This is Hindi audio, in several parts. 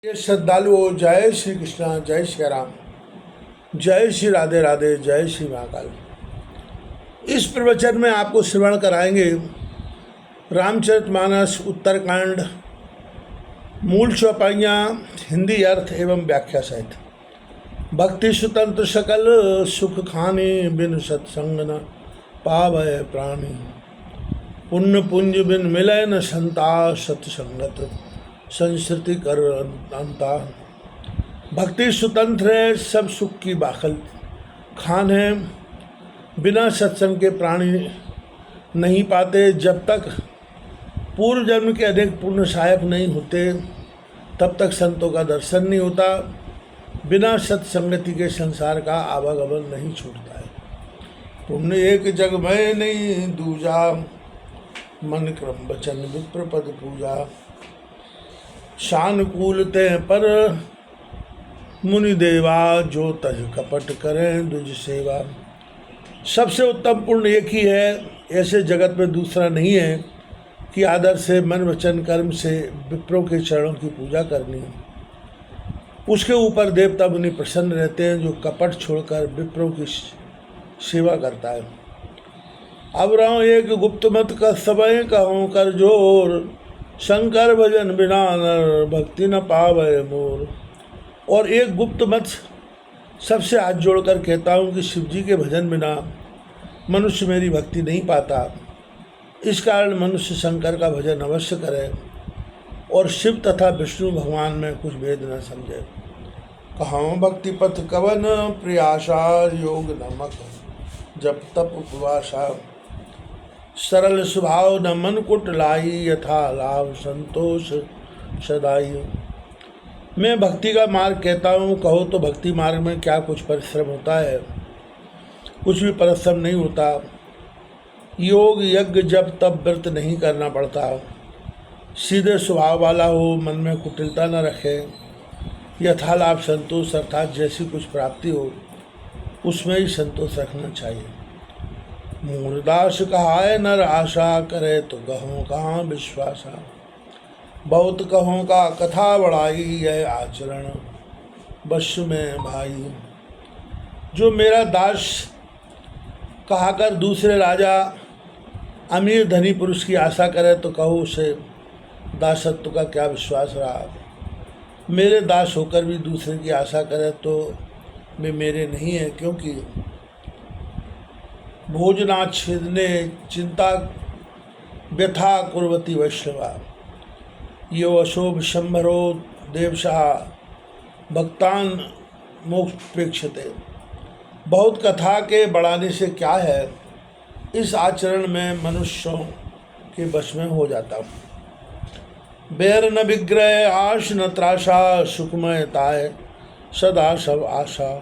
ये श्रद्धालुओं, जय श्री कृष्ण, जय श्री राम, जय श्री राधे राधे, जय श्री महाकाल। इस प्रवचन में आपको श्रवण कराएंगे रामचरितमानस उत्तरकांड, मूल चौपाइयाँ, हिंदी अर्थ एवं व्याख्या सहित। भक्ति स्वतंत्र सकल सुख खानी, बिन सत्संग न पावै प्राणी। पुण्य पुंज बिन मिलय न संता, सत्संगत संस्कृति कर अंता। भक्ति स्वतंत्र है, सब सुख की बाखल खान है। बिना सत्संग के प्राणी नहीं पाते। जब तक पूर्व जन्म के अनेक पुण्य सहायक नहीं होते तब तक संतों का दर्शन नहीं होता। बिना सत्संगति के संसार का आवागमन नहीं छूटता है। पुण्य एक जग में नहीं दूजा, मन क्रम वचन विप्र पद पूजा। शानुकूलते पर मुनि देवा, जो तज कपट करें दुज सेवा। सबसे उत्तम पुण्य एक ही है, ऐसे जगत में दूसरा नहीं है कि आदर से मन वचन कर्म से विप्रों के चरणों की पूजा करनी। उसके ऊपर देवता मुनि प्रसन्न रहते हैं जो कपट छोड़कर विप्रों की सेवा करता है। अब रहो एक गुप्त मत का समय कहूँ कर जोर, शंकर भजन बिना नर भक्ति न पावे मोर। और एक गुप्त मत सबसे हाथ जोड़कर कहता हूँ कि शिव जी के भजन बिना मनुष्य मेरी भक्ति नहीं पाता। इस कारण मनुष्य शंकर का भजन अवश्य करे और शिव तथा विष्णु भगवान में कुछ भेद न समझे। कहाँ भक्ति पथ कवन प्रयासा, योग नमक जप तप उपवासा। सरल स्वभाव न मन कुट लाई, यथा लाभ संतोष सदाई। मैं भक्ति का मार्ग कहता हूँ, कहो तो भक्ति मार्ग में क्या कुछ परिश्रम होता है? कुछ भी परिश्रम नहीं होता। योग यज्ञ जब तब व्रत नहीं करना पड़ता। सीधे स्वभाव वाला हो, मन में कुटिलता न रखे। यथा लाभ संतोष अर्थात जैसी कुछ प्राप्ति हो उसमें ही संतोष रखना चाहिए। मूलदास कहाय नर आशा, करे तो कहों कहाँ विश्वासा। बहुत कहों का कथा बढ़ाई, यह आचरण बश में भाई। जो मेरा दास कहाकर दूसरे राजा अमीर धनी पुरुष की आशा करे तो कहो उसे दासत्व का क्या विश्वास रहा। मेरे दास होकर भी दूसरे की आशा करे तो वे मेरे नहीं है, क्योंकि भोजनाच्छेदने चिंता व्यथा कुर्वती वैष्णवा। यो अशोभ शंभरो देवशाह भक्तान मोक्षपेक्षते। बहुत कथा के बढ़ाने से क्या है, इस आचरण में मनुष्यों के वश में हो जाता। बैर न विग्रह आश न त्रासा, सुखमयताय सदा सब आशा।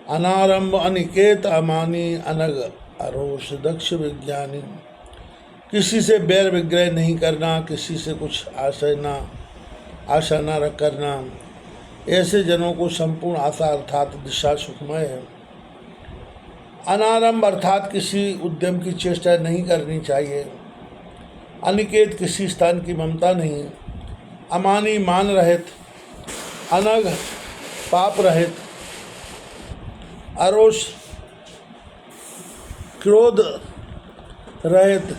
अनारंभ अनिकेत अमानी, अनग अरोष दक्ष विज्ञानी। किसी से बैर विग्रह नहीं करना, किसी से कुछ आशा न रख करना। ऐसे जनों को संपूर्ण आशा अर्थात दिशा सुखमय है। अनारंभ अर्थात किसी उद्यम की चेष्टा नहीं करनी चाहिए। अनिकेत किसी स्थान की ममता नहीं। अमानी मान रहित। अनग पाप रहित। अरोष क्रोध रहित।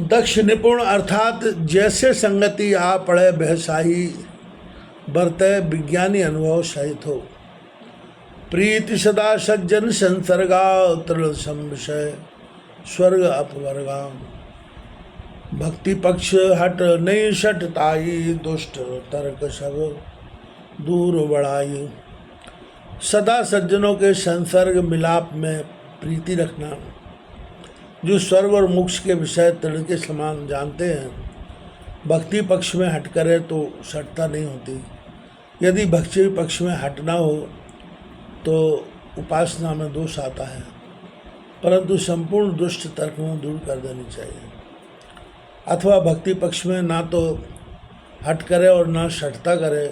दक्ष निपुण अर्थात जैसे संगति आ पड़े बहसाही बरते, विज्ञानी अनुभव सहित हो। प्रीति सदा सज्जन संसर्गा, तृण संशय स्वर्ग अपवर्गा। भक्ति पक्ष हट नहीं सटताई, दुष्ट तर्क सब दूर बढ़ाई। सदा सज्जनों के संसर्ग मिलाप में प्रीति रखना। जो स्वर्ग और मोक्ष के विषय तृण के समान जानते हैं, भक्ति पक्ष में हट करे तो सटता नहीं होती। यदि भक्ति पक्ष में हटना हो तो उपासना में दोष आता है, परंतु संपूर्ण दुष्ट तर्कों दूर कर देनी चाहिए। अथवा भक्ति पक्ष में ना तो हट करे और ना सटता करे,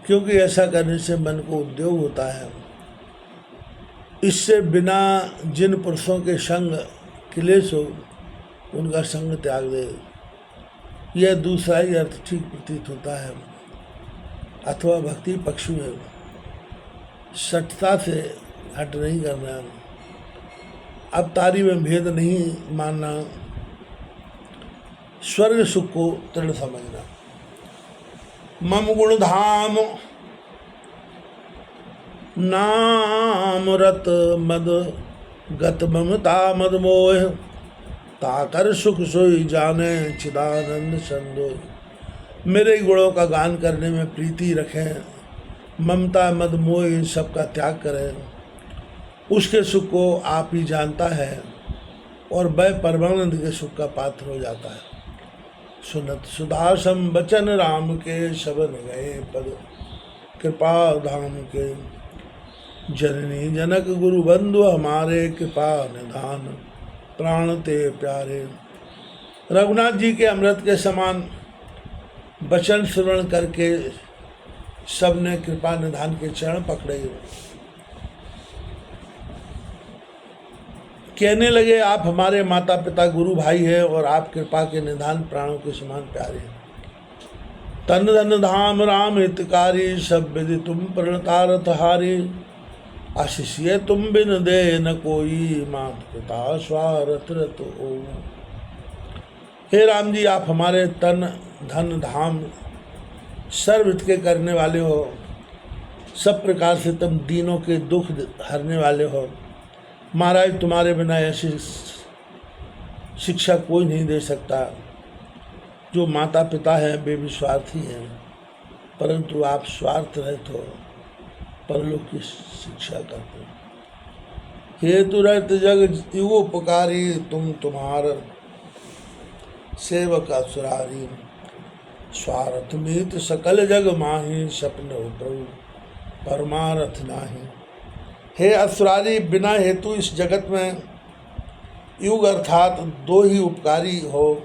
क्योंकि ऐसा करने से मन को उद्योग होता है। इससे बिना जिन पुरुषों के संग क्लेश हो उनका संग त्याग दे। यह दूसरा ही अर्थ ठीक प्रतीत होता है। अथवा भक्ति पक्ष में सठता से हट नहीं करना, अब तारी में भेद नहीं मानना, स्वर्ग सुख को दृढ़ समझना। मम गुण धाम नाम रत मद गत ममता मद मोह, ताकर सुख सोई जाने चिदानंद संदोय। मेरे गुणों का गान करने में प्रीति रखें, ममता मद मोह इन सब का त्याग करें। उसके सुख को आप ही जानता है और वह परमानंद के सुख का पात्र हो जाता है। सुनत सुदासम बचन राम के, शबन गए पद कृपा धाम के। जननी जनक गुरु बंधु हमारे, कृपा निधान प्राण ते प्यारे। रघुनाथ जी के अमृत के समान वचन श्रवण करके सबने कृपा निधान के चरण पकड़े। कहने लगे, आप हमारे माता पिता गुरु भाई हैं और आप कृपा के निधान प्राणों के समान प्यारे हैं। तन धन धाम राम हितकारी, सब विधि तुम प्रणतारथ हारे। आशीषिए तुम बिन दे न कोई, मात पिता स्वारथ रत ओ। हे राम जी, आप हमारे तन धन धाम सर्वहित के करने वाले हो। सब प्रकार से तुम दीनों के दुख हरने वाले हो। महाराज, तुम्हारे बिना ऐसी शिक्षा कोई नहीं दे सकता। जो माता पिता हैं वे भी स्वार्थी हैं, परंतु आप स्वार्थ रहित हो, परलोक की शिक्षा करते हो। हेतु रहित जग युगोपकारी, तुम तुम्हार सेवक असुरारी। स्वार्थ मीत सकल जग माही, सपन हो प्रभु परमारथ नाही। हे असुरारी, बिना हेतु इस जगत में युग अर्थात दो ही उपकारी हो,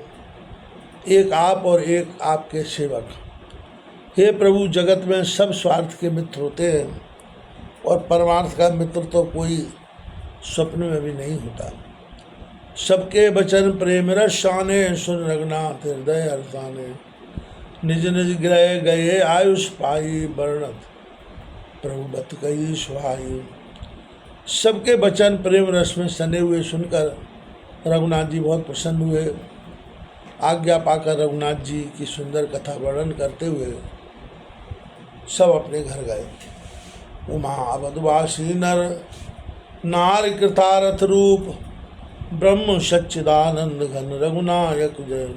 एक आप और एक आपके सेवक। हे प्रभु, जगत में सब स्वार्थ के मित्र होते हैं और परमार्थ का मित्र तो कोई स्वप्न में भी नहीं होता। सबके वचन प्रेम रस शाने, सुन रघुनाथ हृदय हर्षाने। निज निज ग्रह गए आयुष पाई, वर्णत प्रभु बत कही सुहाई। सबके वचन प्रेम रस में सने हुए सुनकर रघुनाथ जी बहुत प्रसन्न हुए। आज्ञा पाकर रघुनाथ जी की सुंदर कथा वर्णन करते हुए सब अपने घर गए। उमा अवधवासी नर नार कृतारथ रूप, ब्रह्म सच्चिदानंद घन रघुनायक जय।